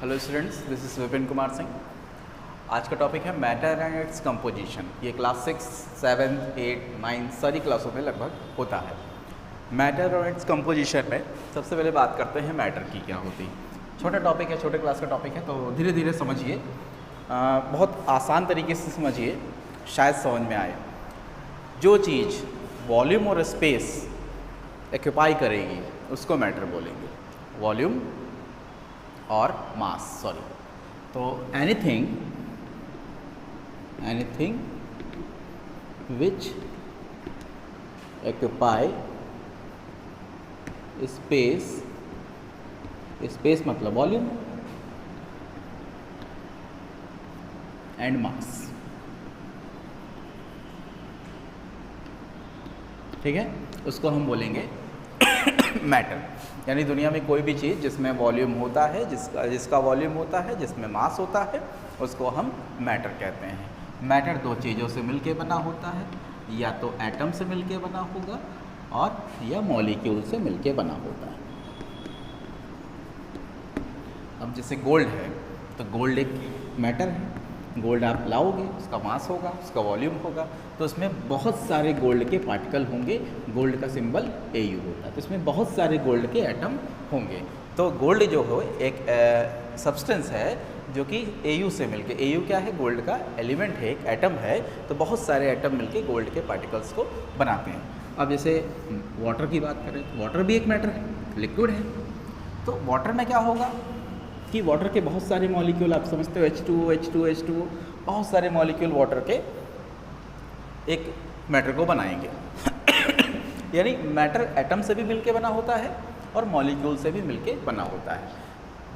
Hello students, this is Vipin Kumar Singh. आज का topic है मैटर एंड इट्स कंपोजिशन। ये क्लास 6, 7, 8, 9 सारी क्लासों में लगभग होता है। मैटर और इट्स कंपोजिशन में सबसे पहले बात करते हैं मैटर की क्या होती है। छोटा टॉपिक है, छोटे क्लास का टॉपिक है, तो धीरे धीरे समझिए, बहुत आसान तरीके से समझिए, शायद समझ में आए। जो चीज़ वॉल्यूम और स्पेस एक्यूपाई करेगी उसको मैटर बोलेंगे, वॉल्यूम और मास, सॉरी। तो एनीथिंग विच एक्यूपाई स्पेस मतलब वॉल्यूम एंड मास, ठीक है, उसको हम बोलेंगे मैटर। यानी दुनिया में कोई भी चीज़ जिसमें वॉल्यूम होता है, जिसका वॉल्यूम होता है, जिसमें मास होता है, उसको हम मैटर कहते हैं। मैटर दो चीज़ों से मिलके बना होता है, या तो एटम से मिलके बना होगा और या मॉलिक्यूल से मिलके बना होता है। अब जैसे गोल्ड है, तो गोल्ड एक मैटर है। गोल्ड आप लाओगे, उसका मास होगा, उसका वॉल्यूम होगा, तो उसमें बहुत सारे गोल्ड के पार्टिकल होंगे। गोल्ड का सिंबल Au होता है, तो इसमें बहुत सारे गोल्ड के एटम होंगे। तो गोल्ड जो हो एक सब्सटेंस है जो कि Au से मिलके, Au क्या है? गोल्ड का एलिमेंट है, एक एटम है, तो बहुत सारे एटम मिलके गोल्ड के पार्टिकल्स को बनाते हैं। अब जैसे वाटर की बात करें, तो वाटर भी एक मैटर है, लिक्विड है। तो वाटर में क्या होगा कि वाटर के बहुत सारे मॉलिक्यूल, आप समझते हो H2O, बहुत सारे मॉलिक्यूल वाटर के एक मैटर को बनाएंगे। यानी मैटर एटम से भी मिलके बना होता है और मॉलिक्यूल से भी मिलके बना होता है।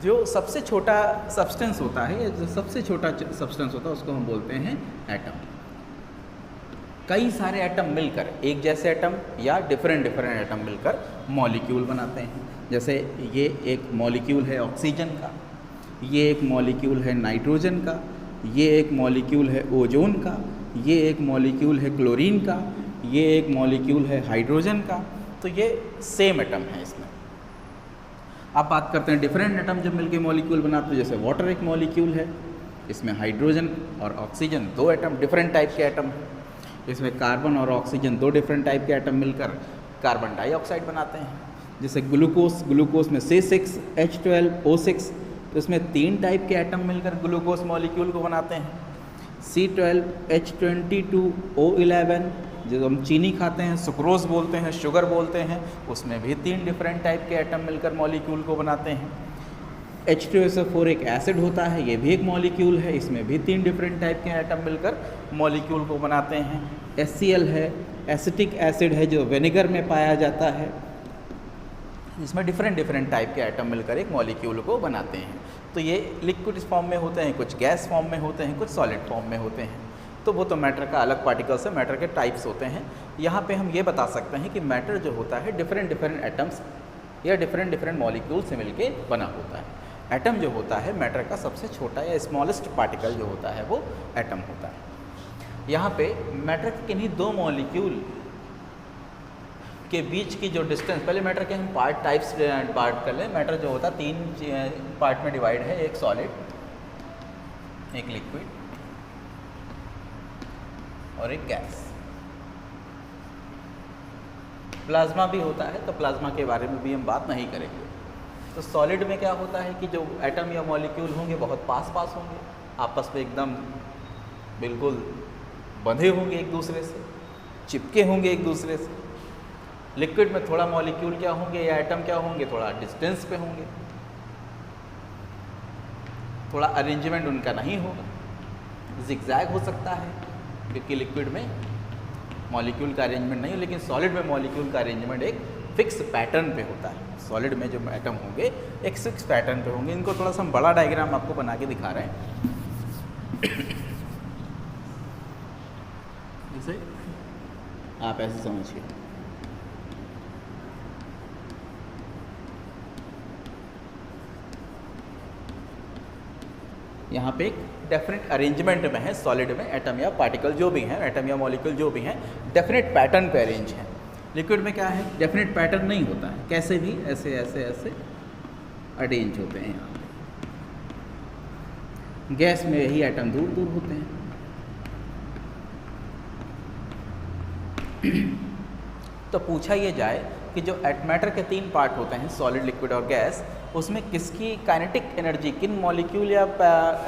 जो सबसे छोटा सब्सटेंस होता है, या जो सबसे छोटा सब्सटेंस होता है, उसको हम बोलते हैं एटम। कई सारे एटम मिलकर, एक जैसे एटम या डिफरेंट एटम मिलकर मॉलिक्यूल बनाते हैं। जैसे ये एक मॉलिक्यूल है ऑक्सीजन का, ये एक मॉलिक्यूल है नाइट्रोजन का, ये एक मॉलिक्यूल है ओजोन का, ये एक मॉलिक्यूल है क्लोरीन का, ये एक मॉलिक्यूल है हाइड्रोजन का। तो ये सेम एटम है। इसमें आप बात करते हैं डिफरेंट एटम जब मिलके मॉलिक्यूल बनाते हैं, जैसे वाटर एक मॉलिक्यूल है, इसमें हाइड्रोजन और ऑक्सीजन दो एटम, डिफरेंट टाइप के एटम हैं। इसमें कार्बन और ऑक्सीजन दो डिफरेंट टाइप के एटम मिलकर कार्बन डाइऑक्साइड बनाते हैं। जैसे ग्लूकोज में C6H12O6, तो इसमें 3 टाइप के एटम मिलकर ग्लूकोज मॉलिक्यूल को बनाते हैं। C12H22O11, जो हम चीनी खाते हैं, सुक्रोज बोलते हैं, शुगर बोलते हैं, उसमें भी 3 डिफरेंट टाइप के एटम मिलकर मॉलिक्यूल को बनाते हैं। H2SO4 एक एसिड होता है, ये भी एक मॉलिक्यूल है, इसमें भी 3 डिफरेंट टाइप के एटम मिलकर मॉलिक्यूल को बनाते हैं। HCl है, एसिटिक एसिड है, जो विनेगर में पाया जाता है, इसमें डिफरेंट टाइप के एटम मिलकर एक मॉलिक्यूल को बनाते हैं। तो ये लिक्विड फॉर्म में होते हैं, कुछ गैस फॉर्म में होते हैं, कुछ सॉलिड फॉर्म में होते हैं। तो वो तो मैटर का अलग पार्टिकल्स है, मैटर के टाइप्स होते हैं। यहाँ पे हम ये बता सकते हैं कि मैटर जो होता है डिफरेंट एटम्स या डिफरेंट मॉलिक्यूल से मिलके बना होता है। एटम जो होता है मैटर का सबसे छोटा या स्मॉलेस्ट पार्टिकल जो होता है वो एटम होता है। यहाँ पे मैटर के किन्हीं 2 मॉलिक्यूल के बीच की जो डिस्टेंस, पहले मैटर के हम टाइप्स कर लें। मैटर जो होता है 3 पार्ट में डिवाइड है, एक सॉलिड, एक लिक्विड और एक गैस। प्लाज्मा भी होता है, तो प्लाज्मा के बारे में भी हम बात नहीं करेंगे। तो सॉलिड में क्या होता है कि जो एटम या मॉलिक्यूल होंगे बहुत पास होंगे, आपस में एकदम बिल्कुल बंधे होंगे, एक दूसरे से चिपके होंगे एक दूसरे से। लिक्विड में थोड़ा मॉलिक्यूल क्या होंगे या एटम क्या होंगे, थोड़ा डिस्टेंस पे होंगे, थोड़ा अरेंजमेंट उनका नहीं होगा, जिगजैग हो सकता है, क्योंकि लिक्विड में मॉलिक्यूल का अरेंजमेंट नहीं है, लेकिन सॉलिड में मॉलिक्यूल का अरेंजमेंट एक फिक्स पैटर्न पे होता है। सॉलिड में जो एटम होंगे एक फिक्स पैटर्न पे होंगे। इनको थोड़ा सा हम बड़ा डायग्राम आपको बना के दिखा रहे हैं। जैसे आप ऐसे समझिए, यहाँ पे एक डेफिनेट अरेंजमेंट में है। सॉलिड में एटम या पार्टिकल जो भी हैं, एटम या मॉलिक्यूल जो भी हैं, डेफिनेट पैटर्न पे अरेंज हैं। लिक्विड में क्या है, डेफिनेट पैटर्न नहीं होता है, कैसे भी ऐसे अरेंज होते हैं यहाँ पे। गैस में यही एटम दूर दूर होते हैं। तो पूछा ये जाए कि जो मैटर के 3 पार्ट होते हैं, सॉलिड, लिक्विड और गैस, उसमें किसकी काइनेटिक एनर्जी, किन मॉलिक्यूल या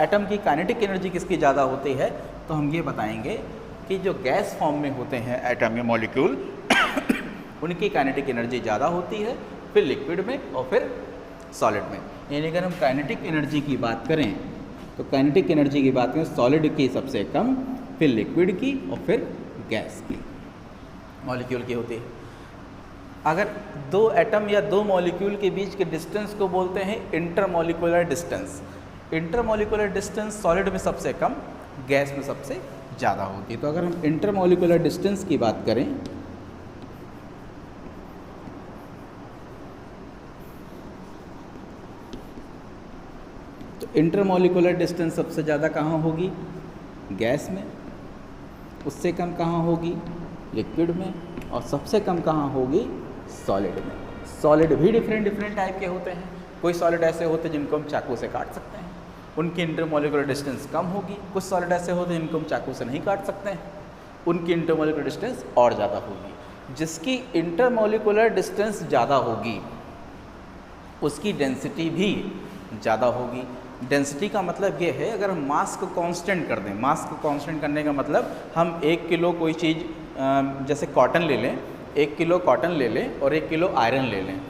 एटम की काइनेटिक एनर्जी किसकी ज़्यादा होती है, तो हम ये बताएंगे कि जो गैस फॉर्म में होते हैं एटम या मॉलिक्यूल उनकी काइनेटिक एनर्जी ज़्यादा होती है, फिर लिक्विड में और फिर सॉलिड में। यानी अगर हम काइनेटिक एनर्जी की बात करें तो काइनेटिक एनर्जी की बात करें सॉलिड की सबसे कम, फिर लिक्विड की और फिर गैस की, मॉलिक्यूल की होती है। अगर 2 एटम या 2 मॉलिक्यूल के बीच के डिस्टेंस को बोलते हैं intermolecular distance. Intermolecular distance solid में सबसे कम, गैस में सबसे ज़्यादा होती है। तो अगर हम इंटरमॉलिक्यूलर डिस्टेंस की बात करें तो इंटरमॉलिक्यूलर डिस्टेंस सबसे ज़्यादा कहाँ होगी, गैस में, उससे कम कहाँ होगी, लिक्विड में, और सबसे कम कहाँ होगी, सॉलिड में। सॉलिड भी डिफरेंट टाइप के होते हैं। कोई सॉलिड ऐसे होते हैं जिनको हम चाकू से काट सकते हैं, उनकी इंटरमॉलिक्यूलर डिस्टेंस कम होगी। कुछ सॉलिड ऐसे होते हैं जिनको हम चाकू से नहीं काट सकते हैं, उनकी इंटरमॉलिक्यूलर डिस्टेंस और ज़्यादा होगी। जिसकी इंटरमॉलिक्यूलर डिस्टेंस ज़्यादा होगी उसकी डेंसिटी भी ज़्यादा होगी। डेंसिटी का मतलब ये है, अगर हम मास को कांस्टेंट कर दें, मास को कांस्टेंट करने का मतलब हम 1 किलो कोई चीज़, जैसे कॉटन ले लें, 1 किलो कॉटन ले लें और 1 किलो आयरन ले लें,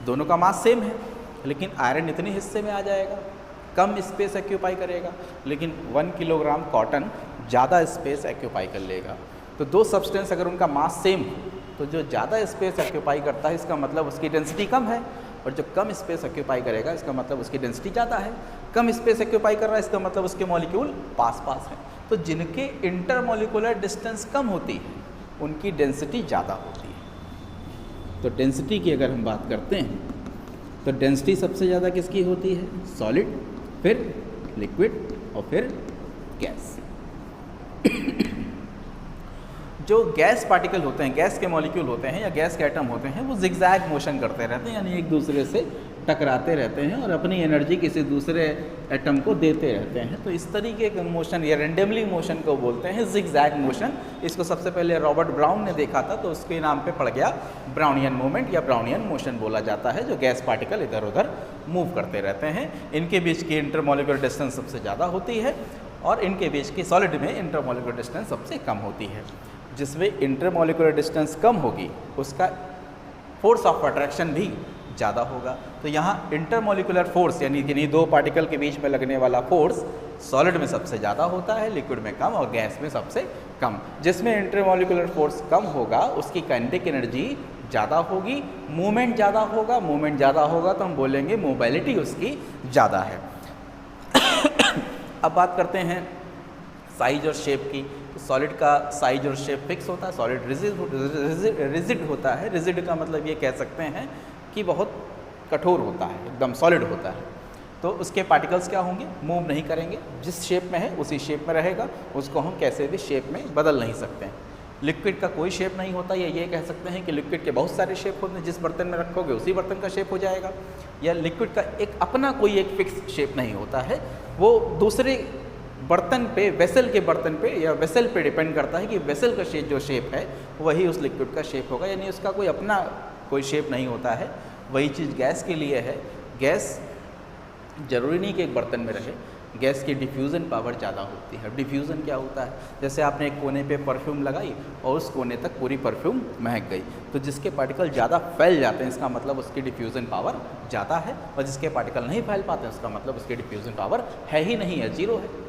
दोनों का मास सेम है, लेकिन आयरन इतने हिस्से में आ जाएगा, कम स्पेस एक्यूपाई करेगा, लेकिन 1 किलोग्राम कॉटन ज़्यादा स्पेस एक्यूपाई कर लेगा। तो 2 सब्सटेंस अगर उनका मास सेम हो तो जो ज़्यादा स्पेस एक्यूपाई करता है इसका मतलब उसकी डेंसिटी कम है, और जो कम स्पेस एक्यूपाई करेगा इसका मतलब उसकी डेंसिटी ज़्यादा है। कम स्पेस एक्यूपाई कर रहा है इसका मतलब उसके मॉलिक्यूल पास पास हैं। तो जिनके इंटरमॉलिक्यूलर डिस्टेंस कम होती है उनकी डेंसिटी ज़्यादा होती है। तो डेंसिटी की अगर हम बात करते हैं तो डेंसिटी सबसे ज़्यादा किसकी होती है, सॉलिड, फिर लिक्विड और फिर गैस। जो गैस पार्टिकल होते हैं, गैस के मॉलिक्यूल होते हैं या गैस के एटम होते हैं, वो जिगजैग मोशन करते रहते हैं, यानी एक दूसरे से टकराते रहते हैं और अपनी एनर्जी किसी दूसरे एटम को देते रहते हैं। तो इस तरीके के मोशन या रेंडमली मोशन को बोलते हैं जिगजैग मोशन। इसको सबसे पहले रॉबर्ट ब्राउन ने देखा था, तो उसके नाम पे पड़ गया ब्राउनियन मूवमेंट या ब्राउनियन मोशन बोला जाता है। जो गैस पार्टिकल इधर उधर मूव करते रहते हैं, इनके बीच की इंटरमॉलिक्यूलर डिस्टेंस सबसे ज़्यादा होती है और इनके बीच की सॉलिड में इंटरमॉलिक्यूलर डिस्टेंस सबसे कम होती है। जिसमें इंटरमॉलिक्यूलर डिस्टेंस कम होगी उसका फोर्स ऑफ अट्रैक्शन भी ज़्यादा होगा। तो यहाँ इंटरमॉलिक्यूलर फोर्स यानी कि 2 पार्टिकल के बीच में लगने वाला फोर्स सॉलिड में सबसे ज़्यादा होता है, लिक्विड में कम और गैस में सबसे कम। जिसमें इंटरमॉलिक्यूलर फोर्स कम होगा उसकी काइनेटिक एनर्जी ज़्यादा होगी, मूवमेंट ज़्यादा होगा। मूवमेंट ज़्यादा होगा तो हम बोलेंगे मोबिलिटी उसकी ज़्यादा है। अब बात करते हैं साइज और शेप की। तो सॉलिड का साइज और शेप फिक्स होता है, सॉलिड रिजिड होता है। रिजिड का मतलब ये कह सकते हैं कि बहुत कठोर होता है, एकदम सॉलिड होता है। तो उसके पार्टिकल्स क्या होंगे, मूव नहीं करेंगे, जिस शेप में है उसी शेप में रहेगा, उसको हम कैसे भी शेप में बदल नहीं सकते हैं। लिक्विड का कोई शेप नहीं होता, या ये कह सकते हैं कि लिक्विड के बहुत सारे शेप होते हैं, जिस बर्तन में रखोगे उसी बर्तन का शेप हो जाएगा। या लिक्विड का एक अपना कोई एक फिक्स शेप नहीं होता है, वो दूसरे बर्तन पे, वेसल के बर्तन पे या वेसल पे डिपेंड करता है कि वेसल का जो शेप है वही उस लिक्विड का शेप होगा, यानी उसका कोई अपना कोई शेप नहीं होता है। वही चीज़ गैस के लिए है। गैस जरूरी नहीं कि एक बर्तन में रहे, गैस की डिफ्यूज़न पावर ज़्यादा होती है। डिफ्यूज़न क्या होता है, जैसे आपने एक कोने पे परफ्यूम लगाई और उस कोने तक पूरी परफ्यूम महक गई, तो जिसके पार्टिकल ज़्यादा फैल जाते हैं इसका मतलब उसकी डिफ्यूज़न पावर ज़्यादा है, और जिसके पार्टिकल नहीं फैल पाते उसका मतलब उसकी डिफ्यूज़न पावर है ही नहीं है, जीरो है।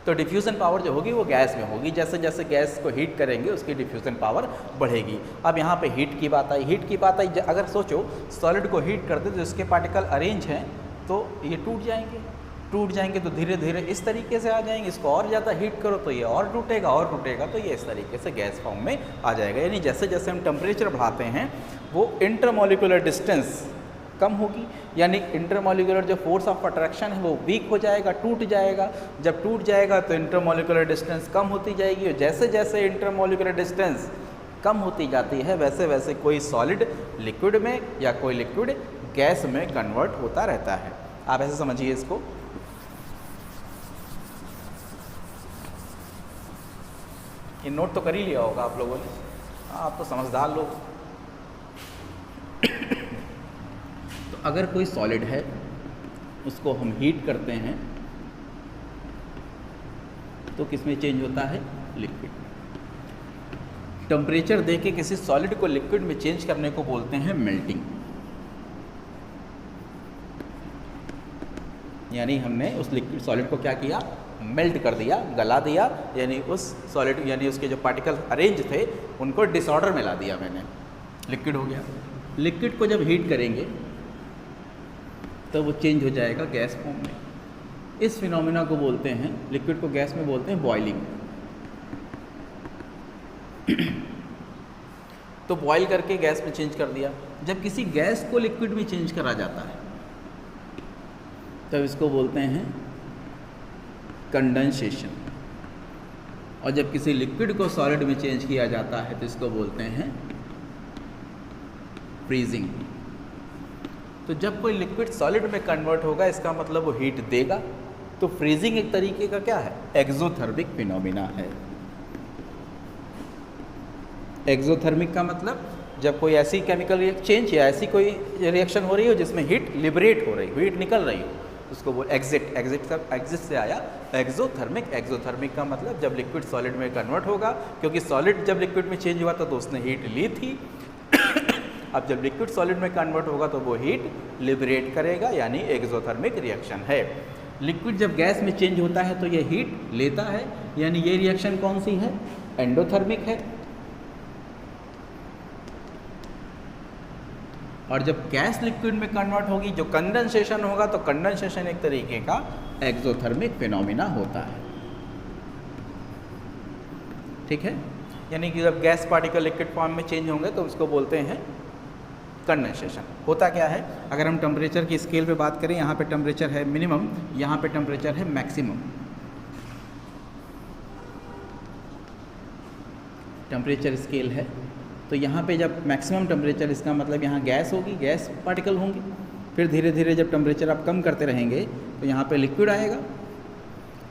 तो डिफ्यूज़न पावर जो होगी वो गैस में होगी। जैसे जैसे गैस को हीट करेंगे उसकी डिफ्यूज़न पावर बढ़ेगी। अब यहाँ पे हीट की बात आई, हीट की बात आई, अगर सोचो सॉलिड को हीट कर दे तो इसके पार्टिकल अरेंज हैं तो ये टूट जाएंगे तो धीरे धीरे इस तरीके से आ जाएंगे। इसको और ज़्यादा हीट करो तो ये और टूटेगा तो ये इस तरीके से गैस फॉर्म में आ जाएगा। यानी जैसे जैसे हम टेम्परेचर बढ़ाते हैं वो इंटरमॉलिक्यूलर डिस्टेंस कम होगी, यानी इंटरमॉलिक्यूलर जो फोर्स ऑफ अट्रैक्शन है वो वीक हो जाएगा, टूट जाएगा। जब टूट जाएगा तो इंटरमॉलिक्यूलर डिस्टेंस कम होती जाएगी, और जैसे जैसे इंटरमॉलिक्यूलर डिस्टेंस कम होती जाती है वैसे वैसे कोई सॉलिड लिक्विड में या कोई लिक्विड गैस में कन्वर्ट होता रहता है। आप ऐसे समझिए इसको। ये नोट तो कर ही लिया होगा आप लोगों ने, आप तो समझदार लोग। तो अगर कोई सॉलिड है उसको हम हीट करते हैं तो किसमें चेंज होता है? लिक्विड। टेम्परेचर दे के किसी सॉलिड को लिक्विड में चेंज करने को बोलते हैं मेल्टिंग। यानी हमने उस लिक्विड सॉलिड को क्या किया? मेल्ट कर दिया, गला दिया, यानी उस सॉलिड यानी उसके जो पार्टिकल अरेंज थे उनको डिसऑर्डर में ला दिया मैंने, लिक्विड हो गया। लिक्विड को जब हीट करेंगे तो वो चेंज हो जाएगा गैस फॉर्म में। इस फिनोमेना को बोलते हैं, लिक्विड को गैस में बोलते हैं बॉइलिंग। तो बॉयल करके गैस में चेंज कर दिया। जब किसी गैस को लिक्विड में चेंज करा जाता है तब इसको बोलते हैं कंडेंसेशन। और जब किसी लिक्विड को सॉलिड में चेंज किया जाता है तो इसको बोलते हैं फ्रीजिंग। तो जब कोई लिक्विड सॉलिड में कन्वर्ट होगा इसका मतलब वो हीट देगा। तो फ्रीजिंग एक तरीके का क्या है? एक्सोथर्मिक फिनोमिना है। एक्सोथर्मिक का मतलब जब कोई ऐसी केमिकल चेंज या ऐसी कोई रिएक्शन हो रही हो जिसमें हीट लिबरेट हो रही हो, हीट निकल रही हो, उसको बोल एग्जिट से आया एक्सोथर्मिक। एक्सोथर्मिक का मतलब जब लिक्विड सॉलिड में कन्वर्ट होगा, क्योंकि सॉलिड जब लिक्विड में चेंज हुआ था तो उसने हीट ली थी। अब जब लिक्विड सॉलिड में कन्वर्ट होगा तो वो हीट लिबरेट करेगा, यानी एक्सोथर्मिक रिएक्शन है। लिक्विड जब गैस में चेंज होता है तो ये हीट लेता है, यानी ये रिएक्शन कौन सी है? एंडोथर्मिक है। और जब गैस लिक्विड में कन्वर्ट होगी, जो कंडेंसेशन होगा, तो कंडेंसेशन एक तरीके का एक्सोथर्मिक फिनोमिना होता है। ठीक है, यानी कि जब गैस पार्टिकल लिक्विड फॉर्म में चेंज होंगे तो उसको बोलते हैं कंडेंसेशन। होता क्या है, अगर हम टेम्परेचर की स्केल पे बात करें, यहाँ पे टेम्परेचर है मिनिमम, यहाँ पे टेम्परेचर है मैक्सिमम। टेम्परेचर स्केल है तो यहाँ पे जब मैक्सिमम टेम्परेचर, इसका मतलब यहाँ गैस होगी, गैस पार्टिकल होंगे। फिर धीरे धीरे जब टेम्परेचर आप कम करते रहेंगे तो यहाँ पे लिक्विड आएगा,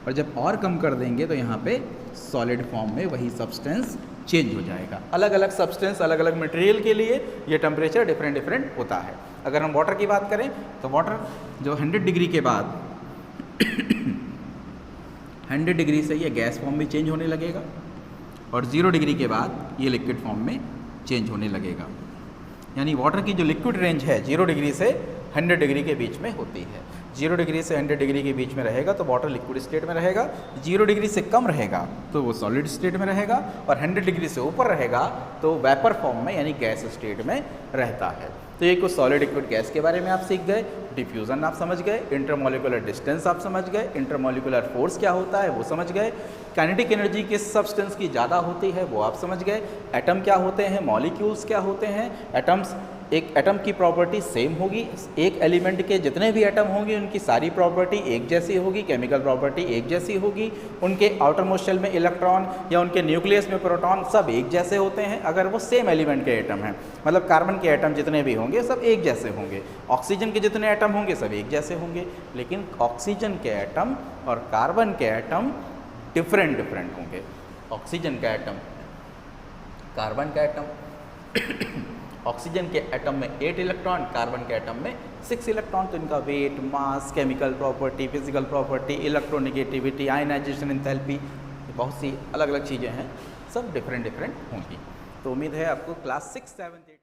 और जब और कम कर देंगे तो यहाँ पे सॉलिड फॉर्म में वही सब्सटेंस चेंज हो जाएगा। अलग अलग सब्सटेंस, अलग अलग मटेरियल के लिए ये टेम्परेचर डिफरेंट डिफरेंट होता है। अगर हम वाटर की बात करें तो वाटर जो 100 डिग्री के बाद 100 डिग्री से ये गैस फॉर्म में चेंज होने लगेगा, और 0 डिग्री के बाद ये लिक्विड फॉर्म में चेंज होने लगेगा। यानी वाटर की जो लिक्विड रेंज है 0 डिग्री से 100 डिग्री के बीच में होती है। 0 डिग्री से 100 डिग्री के बीच में रहेगा तो वाटर लिक्विड स्टेट में रहेगा। 0 डिग्री से कम रहेगा तो वो सॉलिड स्टेट में रहेगा, और 100 डिग्री से ऊपर रहेगा तो वेपर फॉर्म में यानी गैस स्टेट में रहता है। तो ये कुछ सॉलिड लिक्विड गैस के बारे में आप सीख गए। डिफ्यूज़न आप समझ गए, इंटरमोलिकुलर डिस्टेंस आप समझ गए, इंटरमोलिकुलर फोर्स क्या होता है वो समझ गए, काइनेटिक एनर्जी किस सब्सटेंस की ज़्यादा होती है वो आप समझ गए, एटम क्या होते हैं, मॉलिक्यूल्स क्या होते हैं। एटम्स, एक एटम की प्रॉपर्टी सेम होगी, एक एलिमेंट के जितने भी एटम होंगे उनकी सारी प्रॉपर्टी एक जैसी होगी, केमिकल प्रॉपर्टी एक जैसी होगी, उनके आउटर मोस्ट शेल में इलेक्ट्रॉन या उनके न्यूक्लियस में प्रोटॉन सब एक जैसे होते हैं अगर वो सेम एलिमेंट के एटम हैं। मतलब कार्बन के एटम जितने भी होंगे सब एक जैसे होंगे, ऑक्सीजन के जितने एटम होंगे सब एक जैसे होंगे, लेकिन ऑक्सीजन के एटम और कार्बन के एटम डिफरेंट डिफरेंट होंगे। ऑक्सीजन का एटम, कार्बन का एटम ऑक्सीजन के एटम में 8 इलेक्ट्रॉन, कार्बन के एटम में 6 इलेक्ट्रॉन। तो इनका weight, mass, chemical property, physical property, electronegativity, ionization enthalpy, बहुत सी अलग अलग चीज़ें हैं, सब डिफरेंट डिफरेंट होंगी। तो उम्मीद है आपको क्लास 6, 7, 8